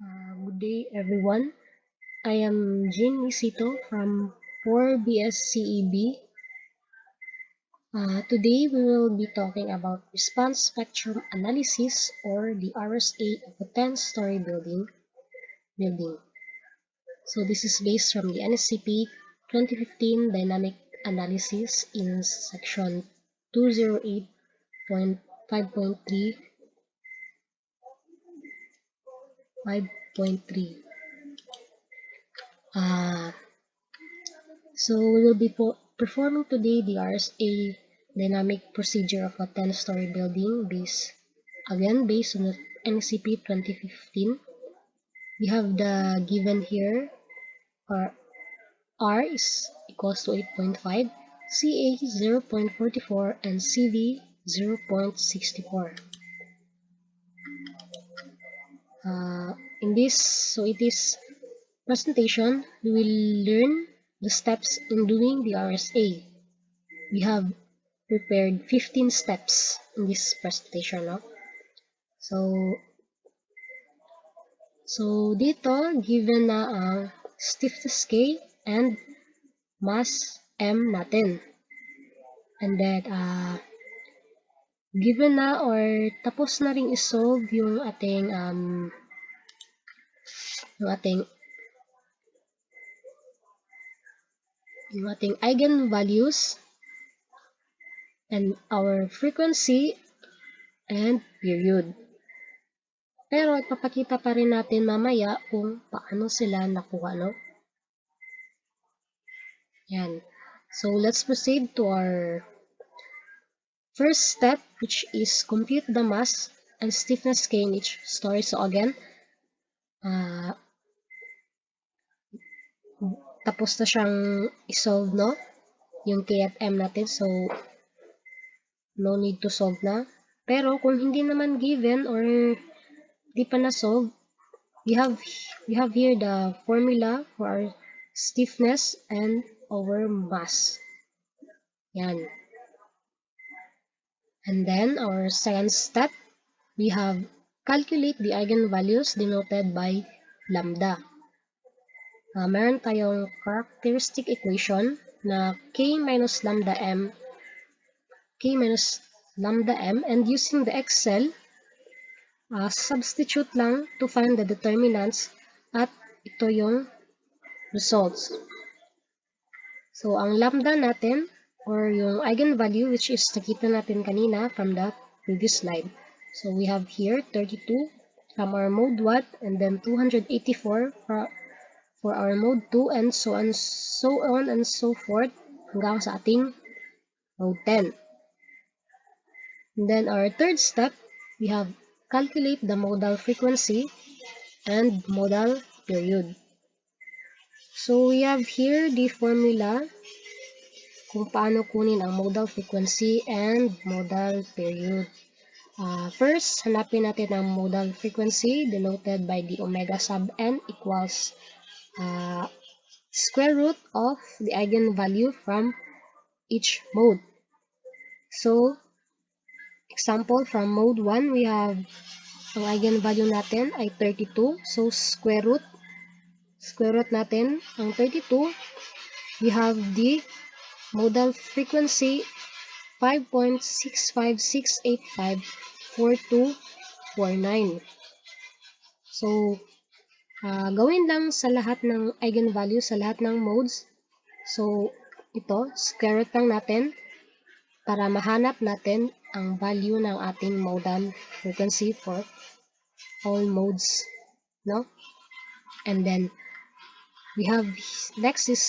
Good day, everyone. I am Isito from 4BSCEB. Today, we will be talking about response spectrum analysis, or the RSA of a 10-story building. So this is based from the NSCP 2015 Dynamic Analysis in section 208.5.3 5.3. Uh, So we will be performing today the RSA dynamic procedure of a 10-story building based on the NCP 2015. We have the given here, R is equals to 8.5, CA 0.44, and CV 0.64. In this presentation, we will learn the steps in doing the RSA. We have prepared 15 steps in this presentation, no? So dito, given na ang stiffness K and mass M natin. And then, given na or tapos na ring isolve yung ating eigenvalues and our frequency and period. Pero ipapakita pa rin natin mamaya kung paano sila nakuha, no? Yan. So let's proceed to our first step, which is compute the mass and stiffness K in each story. So again, tapos na siyang isolve, no? Yung K at M natin. So, no need to solve na. Pero kung hindi naman given or di pa na-solve, we have here the formula for our stiffness and our mass. Yan. And then, our second step, we have calculate the eigenvalues denoted by lambda. Meron tayong characteristic equation na K minus lambda M, and using the Excel, substitute lang to find the determinants at ito yung results. So, ang lambda natin, or yung eigenvalue, which is nakita natin kanina from the previous slide. So, we have here 32 from our mode 1, and then 284 for our mode 2, and so on and so forth hanggang sa ating mode 10. And then our third step, we have calculate the modal frequency and modal period. So we have here the formula kung paano kunin ang modal frequency and modal period. First, hanapin natin ang modal frequency denoted by the omega sub n equals square root of the eigenvalue from each mode. So, example, from mode 1, we have ang eigenvalue natin ay 32. So, square root natin ang 32. We have the modal frequency 5.656854249. So, gawin lang sa lahat ng eigenvalue, sa lahat ng modes. So, ito, square root lang natin para mahanap natin ang value ng ating modal frequency for all modes, no? And then, next is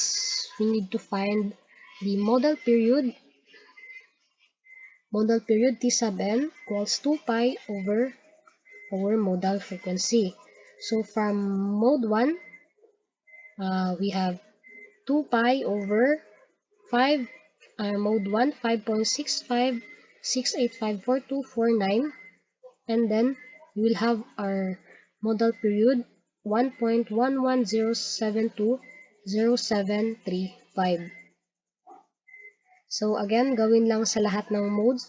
we need to find the modal period. Modal period T sub n equals 2 pi over our modal frequency. So from mode 1, we have 2 pi over 5, mode 1, 5.65685449, and then we will have our modal period 1.1107200735. So again, gawin lang sa lahat ng modes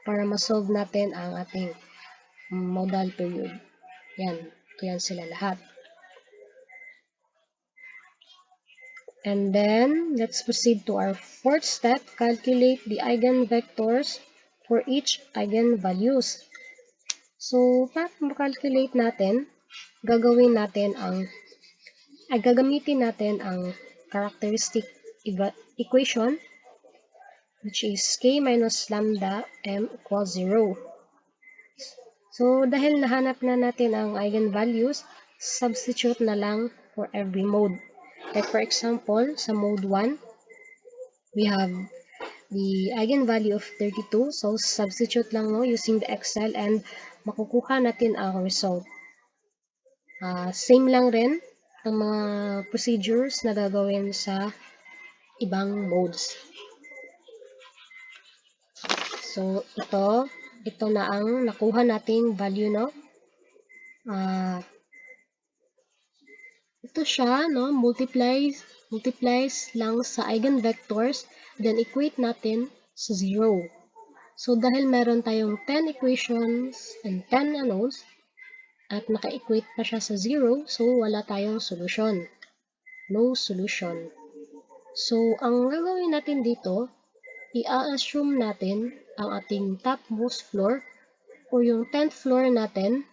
para ma-solve natin ang ating modal period. Yan. Ito yan sila lahat. And then, let's proceed to our fourth step. Calculate the eigenvectors for each eigenvalues. So, para ma-calculate natin, gagamitin natin ang characteristic equation, which is k minus lambda m equals 0. So, dahil nahanap na natin ang eigenvalues, substitute na lang for every mode. Like for example, sa mode 1, we have the eigenvalue of 32. So, substitute lang using the Excel and makukuha natin ang result. Same lang rin ang mga procedures na gagawin sa ibang modes. So, ito na ang nakuha nating value, no? Ito siya, no? Multiplies lang sa eigenvectors, then equate natin sa 0. So, dahil meron tayong 10 equations and 10 unknowns, at naka-equate pa siya sa 0, so wala tayong solution. No solution. So, ang gagawin natin dito, i-assume natin ang ating topmost floor o yung 10th floor natin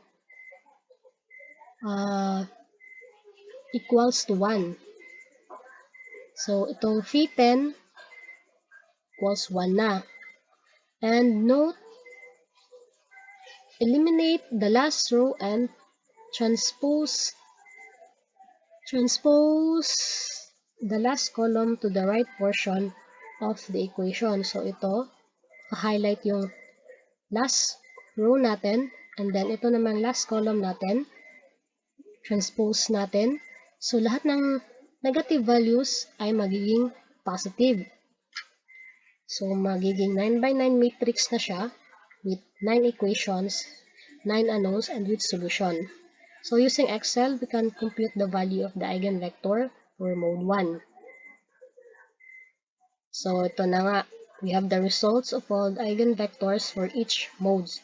equals to 1. So, itong phi10 equals 1 na. And note, eliminate the last row and transpose the last column to the right portion of the equation. So, ito, highlight yung last row natin, and then ito naman last column natin, transpose natin. So, lahat ng negative values ay magiging positive. So, magiging 9 by 9 matrix na siya with 9 equations, 9 unknowns, and with solution. So, using Excel, we can compute the value of the eigenvector for mode 1. So, ito na nga. We have the results of all the eigenvectors for each modes.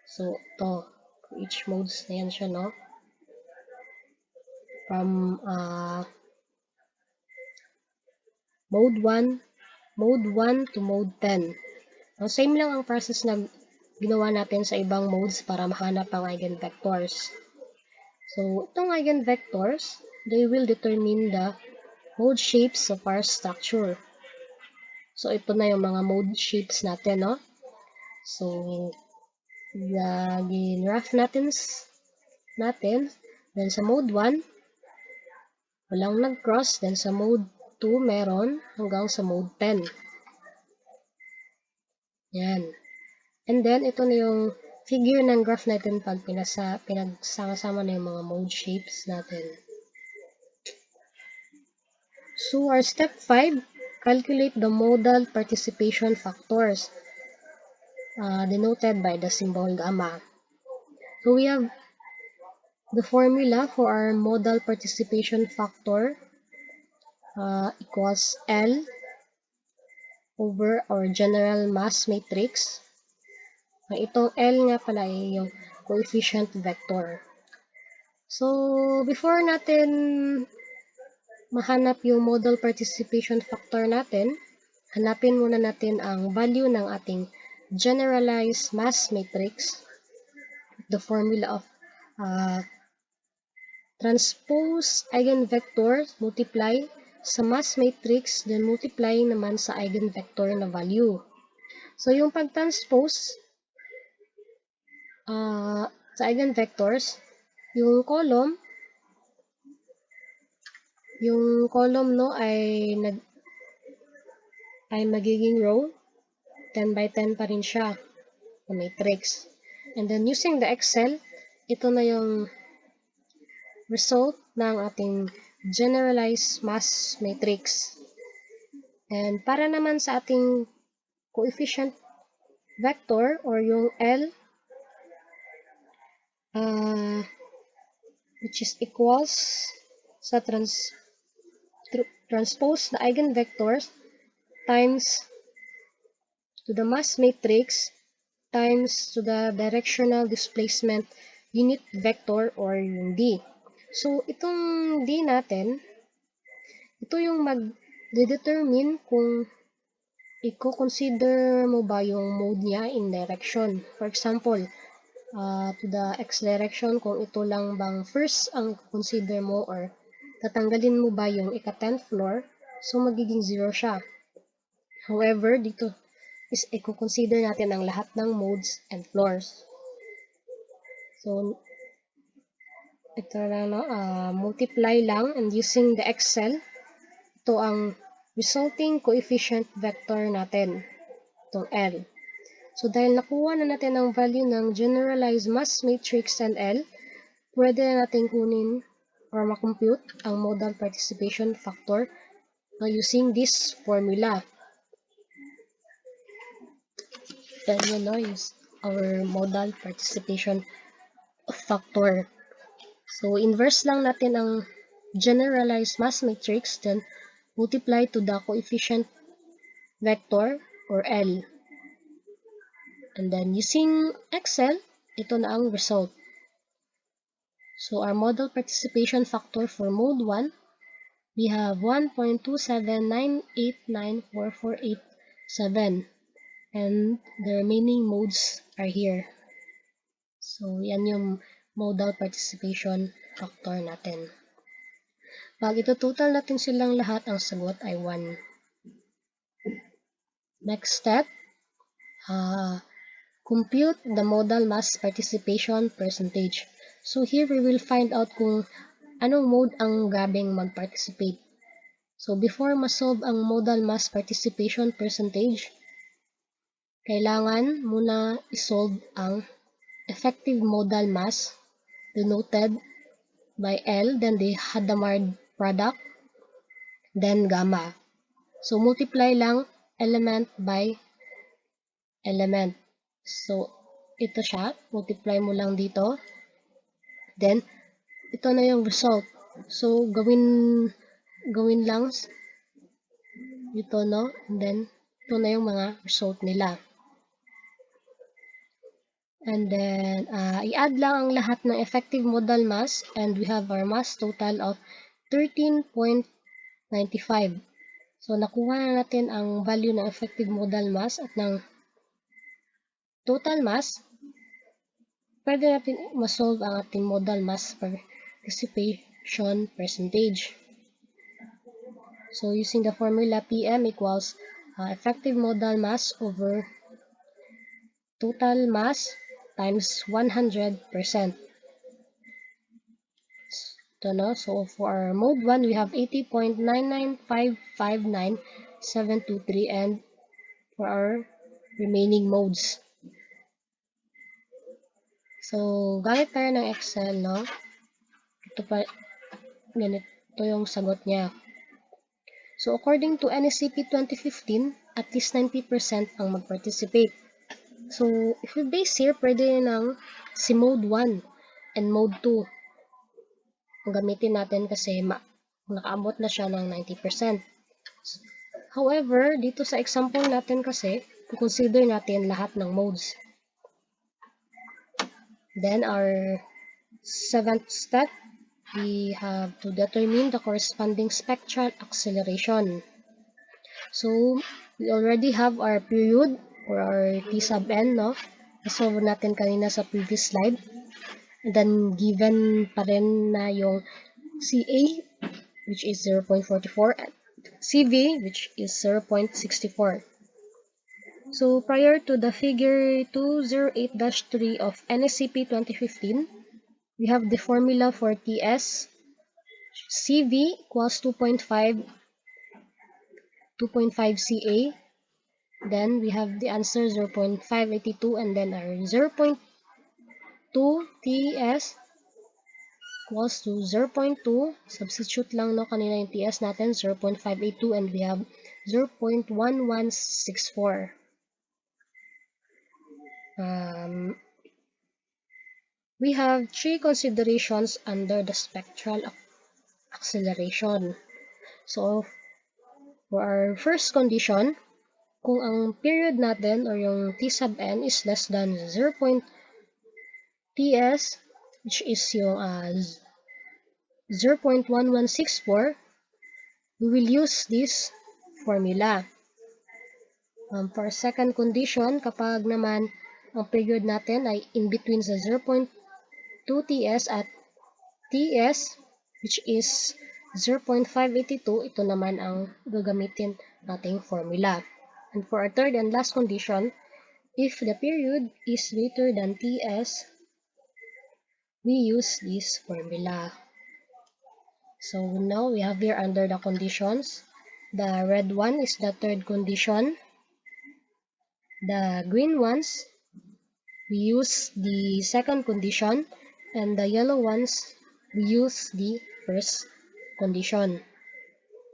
So, ito. For each modes na yan siya, no? From mode 1 to mode 10. Now, same lang ang process na ginawa natin sa ibang modes para mahanap ang eigenvectors. So, itong eigenvectors, they will determine the mode shapes of our structure. So, ito na yung mga mode shapes natin, no? So, ginraph natin. Then, sa mode 1, walang nag-cross. Then, sa mode 2, meron hanggang sa mode 10. Yan. And then, ito na yung figure ng graph natin pag pinagsama-sama na yung mga mode shapes natin. So, our step 5, calculate the modal participation factors denoted by the symbol gamma. So, we have the formula for our modal participation factor equals L over our general mass matrix. Itong L nga pala ay yung coefficient vector. So, before natin mahanap yung modal participation factor natin, hanapin muna natin ang value ng ating generalized mass matrix. The formula of transpose eigenvector multiply sa mass matrix, then multiply naman sa eigenvector na value. So, yung pag-transpose sa eigenvectors, yung column no ay magiging row, 10 by 10 pa rin siya na matrix. And then using the Excel, ito na yung result ng ating generalized mass matrix. And para naman sa ating coefficient vector or yung L, which is equals sa transpose na eigenvectors times to the mass matrix times to the directional displacement unit vector or yung D. So, itong D natin, ito yung mag-determine kung i-consider mo ba yung mode niya in direction. For example, to the X direction, kung ito lang bang first ang consider mo or tatanggalin mo ba yung ika-10th floor, so magiging 0 siya. However, dito is i-consider natin ang lahat ng modes and floors. So, ito lang, multiply lang and using the Excel, ito ang resulting coefficient vector natin, itong L. So, dahil nakuha na natin ang value ng generalized mass matrix and L, pwede na natin kunin or makompute ang modal participation factor using this formula. Then, is our modal participation factor. So, inverse lang natin ang generalized mass matrix, then multiply to the coefficient vector or L. And then, using Excel, ito na ang result. So, our modal participation factor for mode 1, we have 1.279894487. And the remaining modes are here. So, yan yung modal participation factor natin. Pag ito total natin silang lahat, ang sagot ay 1. Next step, compute the modal mass participation percentage. So, here we will find out kung anong mode ang grabing mag-participate. So, before ma-solve ang modal mass participation percentage, kailangan muna isolve ang effective modal mass denoted by L, then the Hadamard product, then gamma. So, multiply lang element by element. So, ito siya. Multiply mo lang dito. Then, ito na yung result. So, gawin lang ito, no? And then, ito na yung mga result nila. And then, i-add lang ang lahat ng effective modal mass and we have our mass total of 13.95. So, nakuha na natin ang value ng effective modal mass at ng total mass. Pwede natin ma-solve ang ating modal mass participation percentage. So, using the formula PM equals effective modal mass over total mass times 100%. So, for our mode 1, we have 80.99559.723 and for our remaining modes. So, gamit tayo ng Excel, no? Ganito yung sagot niya. So, according to NSCP 2015, at least 90% ang mag-participate. So, if we base here, pwede nang si mode 1 and mode 2 ang gamitin natin kasi nakaabot na siya ng 90%. However, dito sa example natin kasi, consider natin lahat ng modes. Then, our 7th step, we have to determine the corresponding spectral acceleration. So, we already have our period or our T sub n, no? Nasolve natin kanina sa previous slide. And then, given pa rin na yung CA, which is 0.44, and CV, which is 0.64. So, prior to the figure 208-3 of NSCP 2015, we have the formula for TS. CV equals 2.5 CA. Then we have the answer 0.582 and then our 0.2 TS equals to 0.2. Substitute lang no kanina yung TS natin 0.582 and we have 0.1164. We have three considerations under the spectral acceleration. So, for our first condition, kung ang period natin or yung T sub n is less than 0.TS, which is yung 0.1164, we will use this formula. For second condition, kapag naman ang period natin ay in between sa 0.2 ts at ts, which is 0.582, ito naman ang gagamitin nating formula. And for our third and last condition, if the period is greater than ts, we use this formula. So now we have here under the conditions, the red one is the third condition, the green ones, we use the second condition, and the yellow ones, we use the first condition.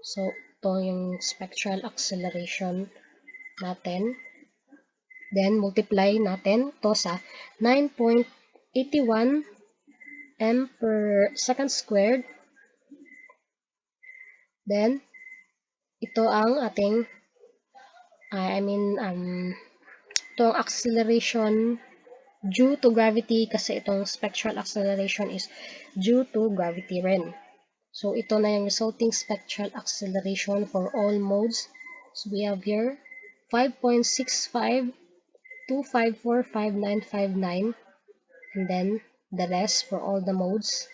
So, ito yung spectral acceleration natin. Then, multiply natin to sa 9.81 m per second squared. Then, ito ang ating, ito ang acceleration due to gravity kasi itong spectral acceleration is due to gravity rin. So, ito na yung resulting spectral acceleration for all modes. So, we have here 5.6525455959, and then the rest for all the modes.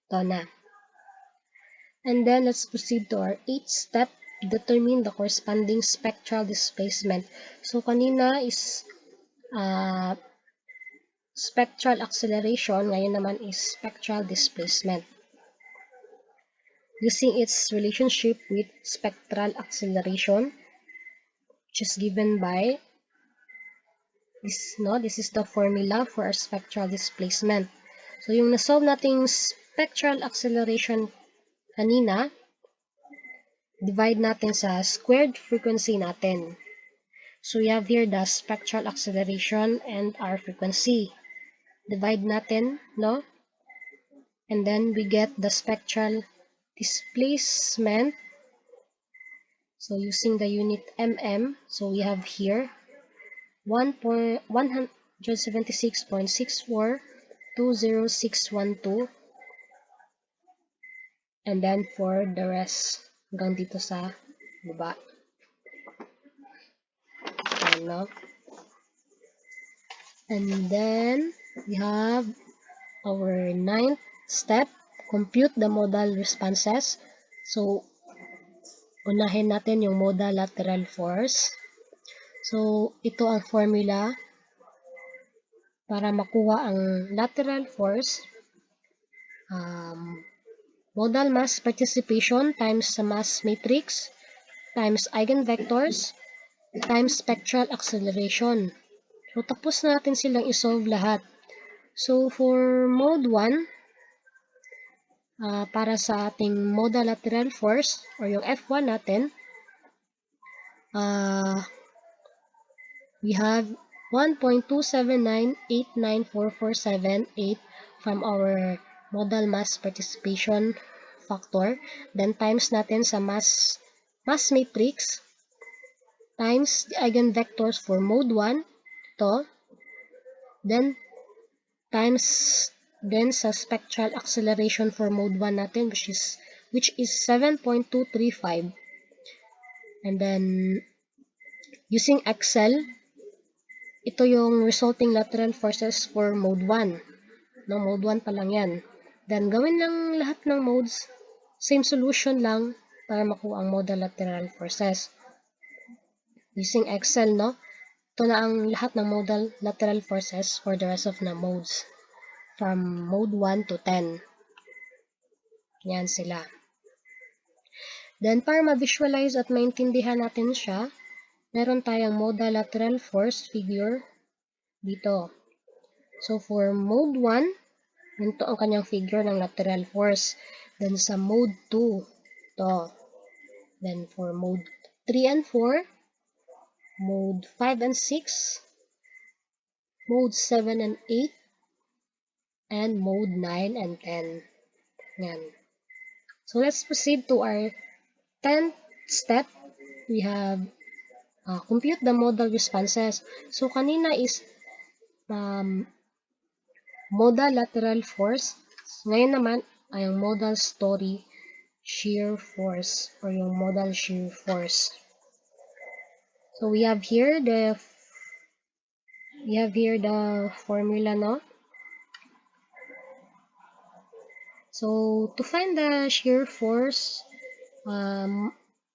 Ito na. And then, let's proceed to our 8th step. Determine the corresponding spectral displacement. So, kanina is spectral acceleration, ngayon naman is spectral displacement. Using its relationship with spectral acceleration, which is given by this, no? This is the formula for our spectral displacement. So, yung nasolve nating spectral acceleration kanina, divide natin sa squared frequency natin. So, we have here the spectral acceleration and our frequency. Divide natin, no? And then, we get the spectral displacement. So, using the unit mm, so we have here 176.6420612, and then for the rest hanggang dito sa baba. Ano? And then we have our 9th step, compute the modal responses. So, unahin natin yung modal lateral force. So, ito ang formula para makuha ang lateral force. Modal mass participation times sa mass matrix times eigenvectors times spectral acceleration. So, tapos na natin silang isolve lahat. So, for mode 1, para sa ating modal lateral force, or yung F1 natin, we have 1.279894478 from our modal mass participation factor. Then, times natin sa mass matrix times the eigenvectors for mode 1, ito. Then, times then sa spectral acceleration for mode 1 natin, which is 7.235. And then, using Excel, ito yung resulting lateral forces for mode 1. No, mode 1 pa lang yan. Then, gawin lang lahat ng modes, same solution lang para makuha ang modal lateral forces. Using Excel, no? Ito na ang lahat ng modal lateral forces for the rest of the modes. From mode 1 to 10. Yan sila. Then, para ma-visualize at maintindihan natin siya, meron tayong modal lateral force figure dito. So, for mode 1, ganito ang kanyang figure ng lateral force. Then, sa mode 2, ito. Then, for mode 3 and 4, mode 5 and 6, mode 7 and 8, and mode 9 and 10. Yan. So, let's proceed to our 10th step. We have compute the modal responses. So, kanina is modal lateral force. Ngayon naman ay ang modal story shear force or yung modal shear force. So we have here the formula, no? So to find the shear force,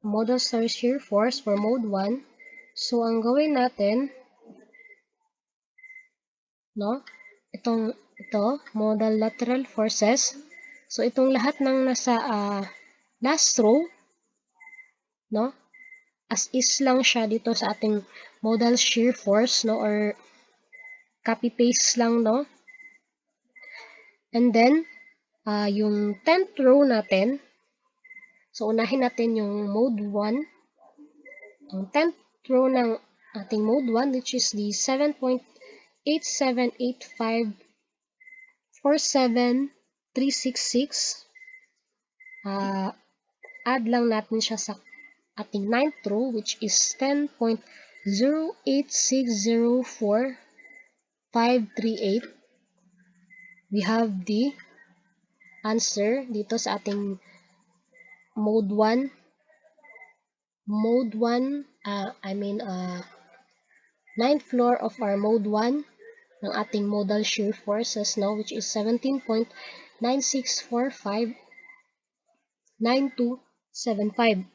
modal story shear force for mode 1, so ang gawin natin, no? Ito, modal lateral forces. So itong lahat ng nasa last row, no? As is lang siya dito sa ating modal shear force, no? Or copy paste lang, no? And then yung 10th row natin, so unahin natin yung mode 1. Ang 10th row ng ating mode 1, which is the 7.878547,366. Add lang natin siya sa ating 9th row, which is 10.08604,538. We have the answer dito sa ating mode 1. Mode 1, 9th floor of our mode 1 ng ating modal shear forces, no, which is 17.96459275.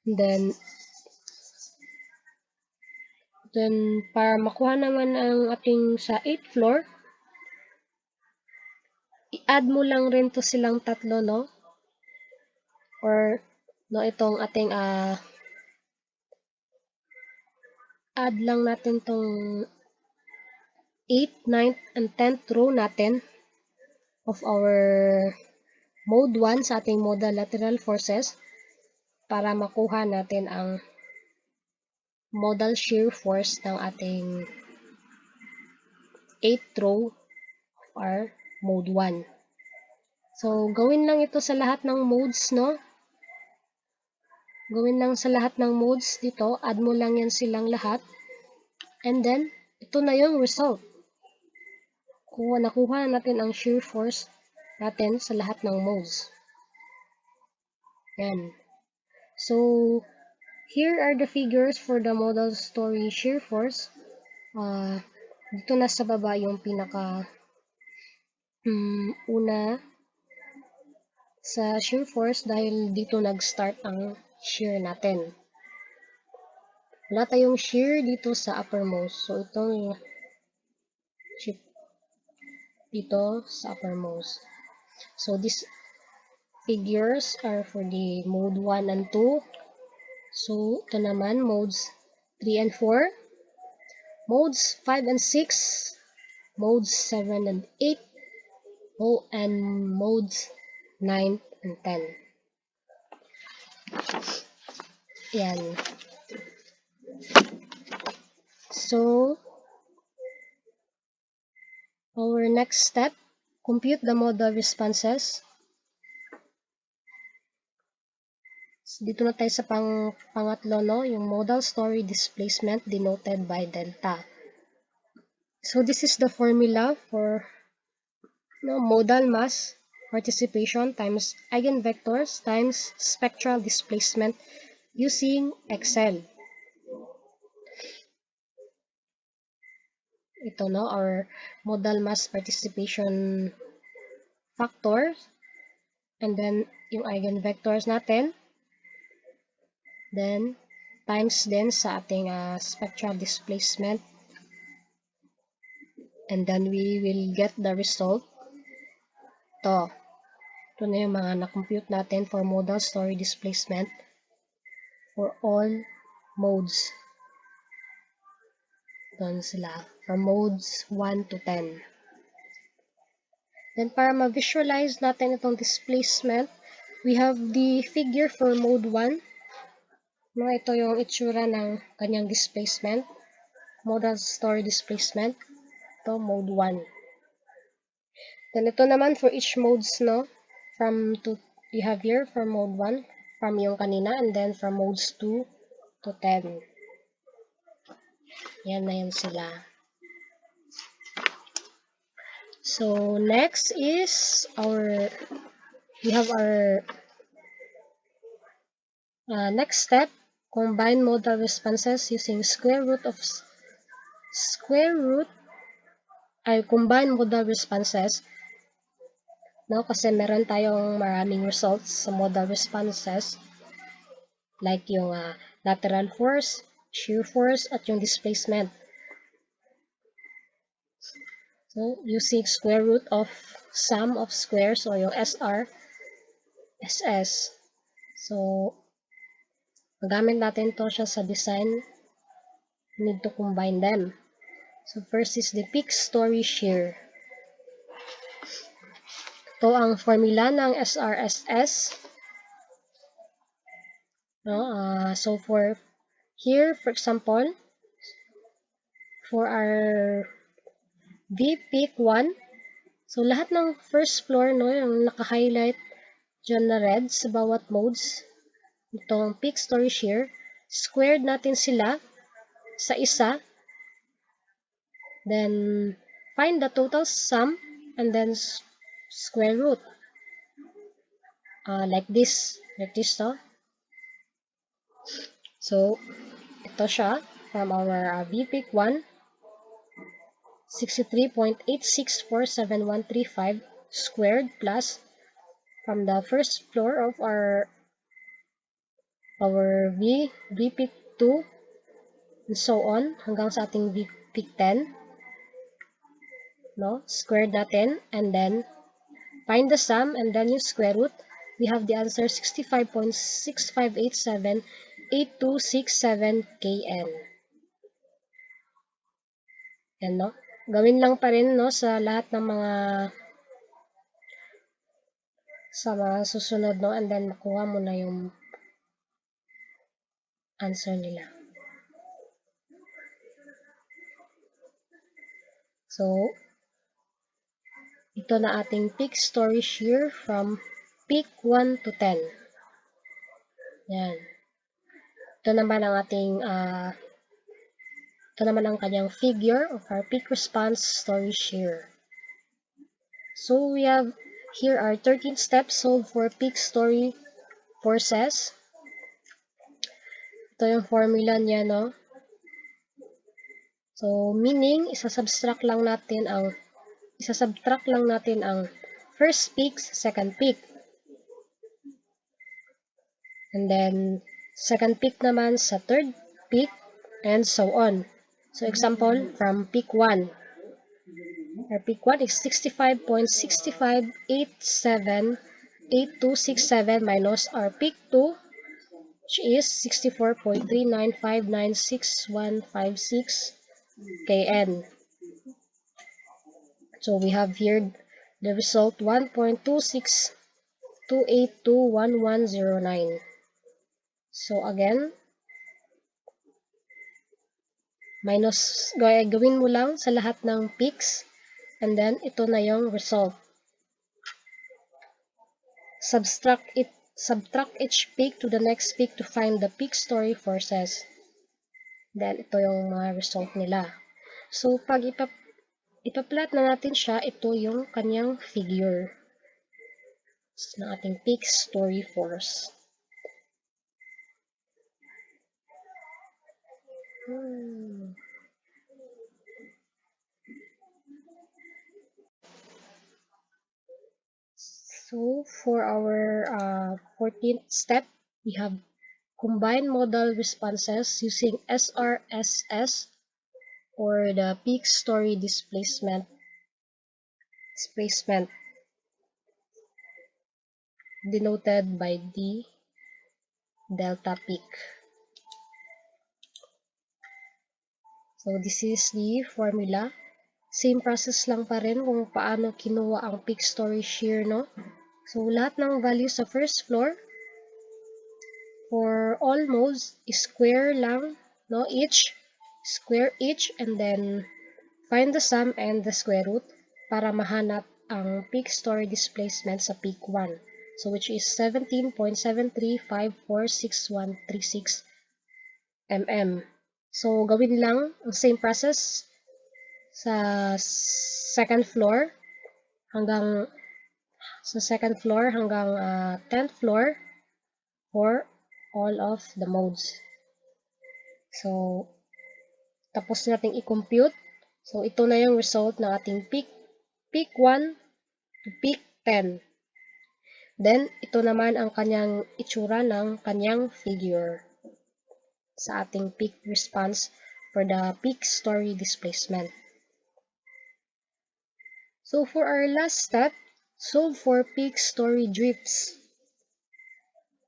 Then para makuha naman ang ating sa 8th floor, i-add mo lang rin to silang tatlo, no? Or no, itong ating add lang natin tong 8th, 9th, and 10th row natin of our mode 1 sa ating modal lateral forces para makuha natin ang modal shear force ng ating 8th row of our mode 1. So, gawin lang ito sa lahat ng modes, no? Gawin lang sa lahat ng modes dito. Add mo lang yan silang lahat. And then, ito na yung result. Nakuha natin ang shear force natin sa lahat ng modes. Yan. So, here are the figures for the modal story shear force. Dito na sa baba yung pinaka una sa shear force dahil dito nag-start ang shear natin. Wala tayong shear dito sa uppermost. So, itong shift dito sa uppermost. So, these figures are for the mode 1 and 2. So, ito naman, modes 3 and 4. Modes 5 and 6. Modes 7 and 8. And modes 9 and 10. Yan. So, our next step, compute the modal responses. So, dito na tayo sa pangatlo, no? Yung modal story displacement denoted by delta. So, this is the formula for modal mass participation times eigenvectors times spectral displacement using Excel. Ito, no? Our modal mass participation factors. And then, yung eigenvectors natin. Then, times din sa ating spectral displacement. And then, we will get the result. Ito na yung mga na-compute natin for modal story displacement for all modes. Doon sila. From modes 1 to 10. Then, para ma-visualize natin itong displacement, we have the figure for mode 1. No, ito yung itsura ng kanyang displacement. Modal story displacement. Ito, mode 1. Then, ito naman for each modes, no? You have here from mode 1, from yung kanina, and then from modes 2 to 10. Yan na yan sila. So next is we have our next step, combine modal responses using combine modal responses, no? Kasi meron tayong maraming results sa modal responses, like yung lateral force, shear force, at yung displacement. So, using square root of sum of squares, o yung SR, SS. So, magamit natin to siya sa design. We need to combine them. So, first is the peak story shear. Ito ang formula ng SRSS. No? So, for example, for our V peak 1, so lahat ng first floor, no, yung naka-highlight dyan na red sa bawat modes, itong peak story shear, squared natin sila sa isa, then find the total sum, and then square root. Like this, no? So, ito siya, from our VPIC 1, 63.8647135 squared plus from the first floor of our VPIC 2 and so on hanggang sa ating VPIC 10, no? Squared natin and then find the sum and then yung square root. We have the answer 65.65878267 kN. Yan, no? Gawin lang pa rin, no, sa lahat ng mga susunod, no, and then makuha mo na yung answer nila. So, ito na ating peak story shear from peak 1 to 10. Yan. Ito naman ang ating ito naman ang kanyang figure of our peak response story shear. So, we have here are 13 steps solved for peak story forces. Ito yung formula niya, no? So, meaning, isasubtract lang natin ang first peak sa second peak. And then, second peak naman sa third peak, and so on. So, example, from peak 1. Our peak 1 is 65.65878267 minus our peak 2, which is 64.39596156 kN. So, we have here the result 1.2628211109. So, again, minus, gawin mo lang sa lahat ng peaks, and then, ito na yung result. Subtract each peak to the next peak to find the peak story forces. Then, ito yung mga result nila. So, pag ipa-plot na natin siya, ito yung kanyang figure ng ating peak story force. So, for our 14th step, we have combine modal responses using SRSS, or the peak story displacement denoted by the delta peak. So, this is the formula. Same process lang pa rin kung paano kinuha ang peak story shear, no? So, lahat ng values sa first floor, for all modes, square lang, no? Square each, and then find the sum and the square root para mahanap ang peak story displacement sa peak 1. So, which is 17.73546136 mm. So, gawin lang ang same process sa second floor. hanggang sa second floor hanggang 10th floor for all of the modes. So, tapos nating i-compute. So, ito na yung result ng ating peak 1 to peak 10. Then, ito naman ang kanyang itsura ng kanyang figure sa ating peak response for the peak story displacement. So, for our last step, solve for peak story drifts.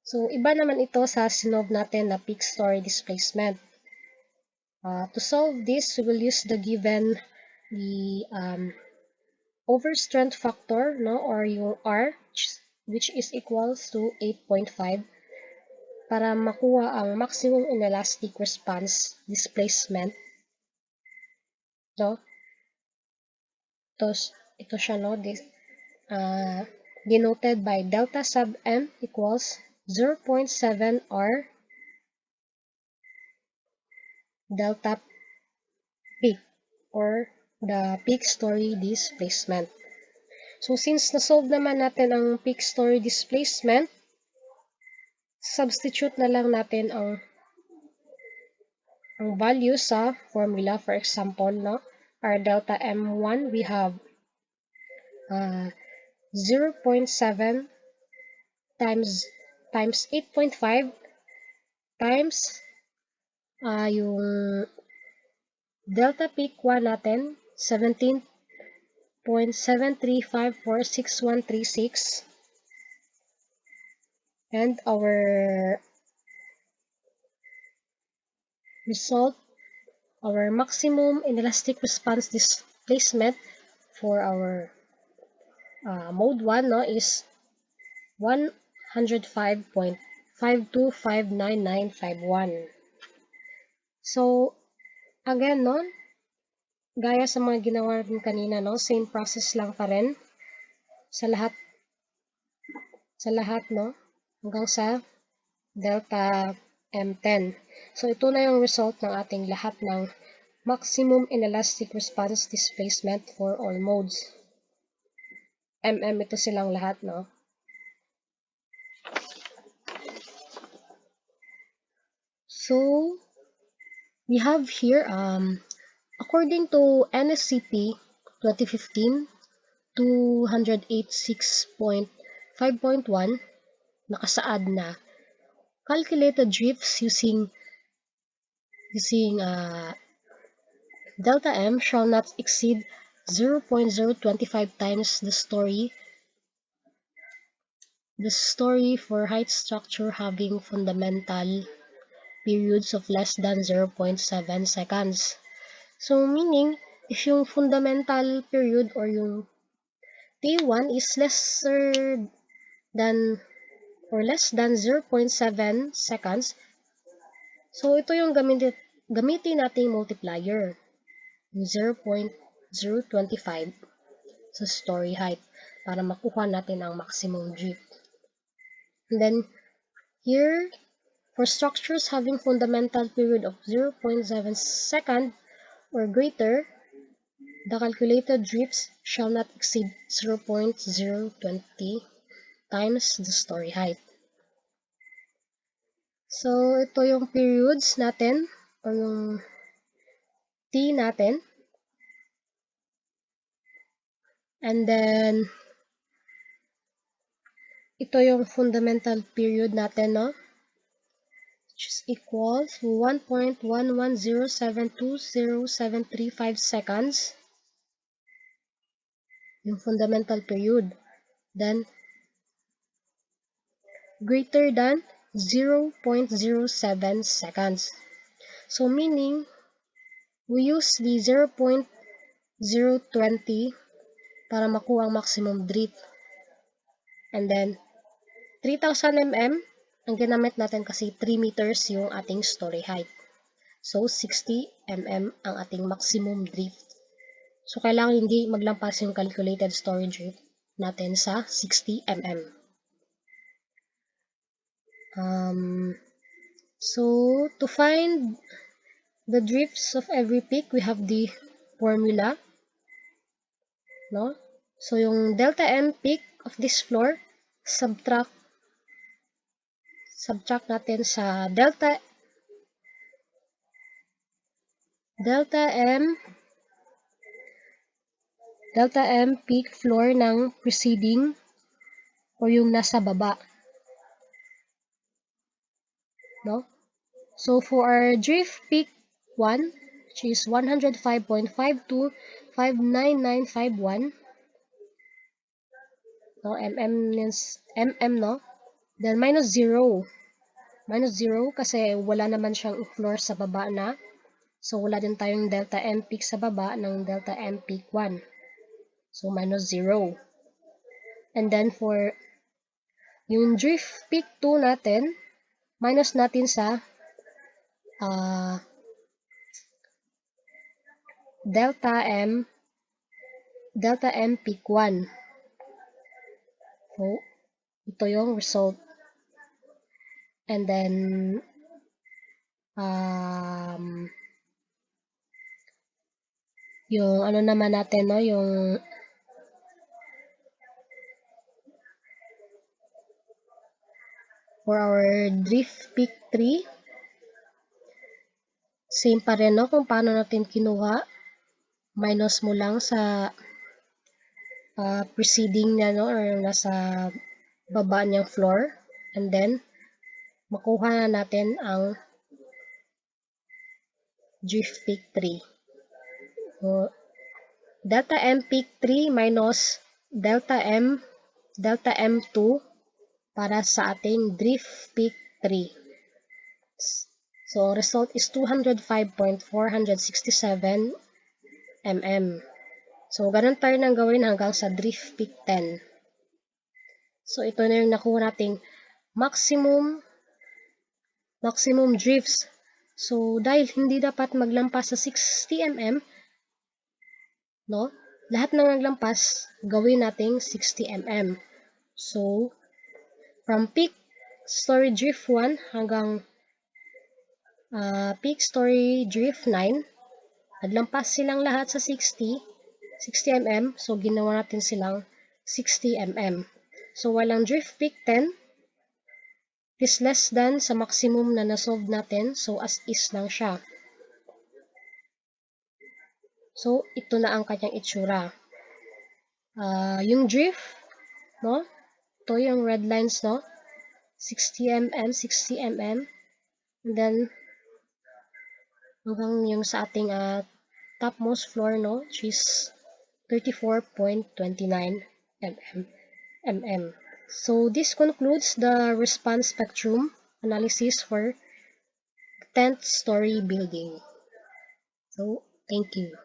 So, iba naman ito sa sinolve natin na peak story displacement. To solve this, we will use the given overstrength factor, no, or yung R, which is equals to 8.5 para makuha ang maximum inelastic response displacement. No? Ito siya, no? Denoted by delta sub m equals 0.7 R delta peak or the peak story displacement. So, since na-solve naman natin ang peak story displacement, substitute na lang natin ang value sa formula. For example, no, our delta M1, we have 0.7 times 8.5 times yung delta peak 1 natin, 17.73546136, and our result, our maximum inelastic response displacement for our mode 1, no, is 105.5259951. So, again, no, gaya sa mga ginawa natin kanina, no, same process lang pa rin sa lahat, no, hanggang sa delta M10. So, ito na yung result ng ating lahat ng maximum inelastic response displacement for all modes. MM ito silang lahat, no? So, we have here, according to NSCP 2015, 286.5.1, nakasaad na calculated drifts using delta M shall not exceed 0.025 times the story for height structure having fundamental periods of less than 0.7 seconds. So, meaning, if yung fundamental period or yung T1 is lesser than 0.7 seconds, so ito yung gamitin nating multiplier, yung 0.025 sa story height para makuha natin ang maximum drift. And then, here, for structures having fundamental period of 0.7 second or greater, the calculated drifts shall not exceed 0.020 times the story height. So, ito yung periods natin or yung T natin. And then, ito yung fundamental period natin, no? Which is equal to 1.110720735 seconds. Yung fundamental period. Then, greater than 0.07 seconds. So, meaning, we use the 0.020 para makuha ang maximum drift. And then, 3,000 mm, ang ginamit natin kasi 3 meters yung ating story height. So, 60 mm ang ating maximum drift. So, kailangan hindi maglampas yung calculated story drift natin sa 60 mm. So, to find the drifts of every peak, we have the formula, no? So, yung delta M peak of this floor, subtract natin sa delta M peak floor ng preceding o yung nasa baba. No? So, for our drift peak 1, which is 105.525991, no, no? Then, minus 0. Minus 0 kasi wala naman siyang floor sa baba na. So, wala din tayong delta M peak sa baba ng delta M peak 1. So, minus 0. And then, for yung drift peak 2 natin, minus natin sa delta M peak 1. So, ito yung result. And then, yung ano naman natin, no, yung for our drift peak 3, same pa rin, no, kung paano natin kinuha. Minus mo lang sa preceding niya, no, or nasa baba niyang floor. And then, makuha na natin ang drift peak 3. So, delta M peak 3 minus delta M2 para sa ating drift peak 3. So, result is 205.467 mm. So, ganun tayo nang gawin hanggang sa drift peak 10. So, ito na yung nakuha nating maximum drifts. So, dahil hindi dapat maglampas sa 60 mm, no? Lahat ng naglampas, gawin nating 60 mm. So, from peak story drift 1 hanggang peak story drift 9, naglampas silang lahat sa 60 mm. So, ginawa natin silang 60 mm. So, walang drift peak 10, is less than sa maximum na nasolve natin. So, as is lang siya. So, ito na ang kanyang itsura. Yung drift, no? Ito yung red lines, no? 60 mm, 60 mm. And then, hanggang yung sa ating topmost floor, no? Which is 34.29 mm. So, this concludes the response spectrum analysis for 10th story building. So, thank you.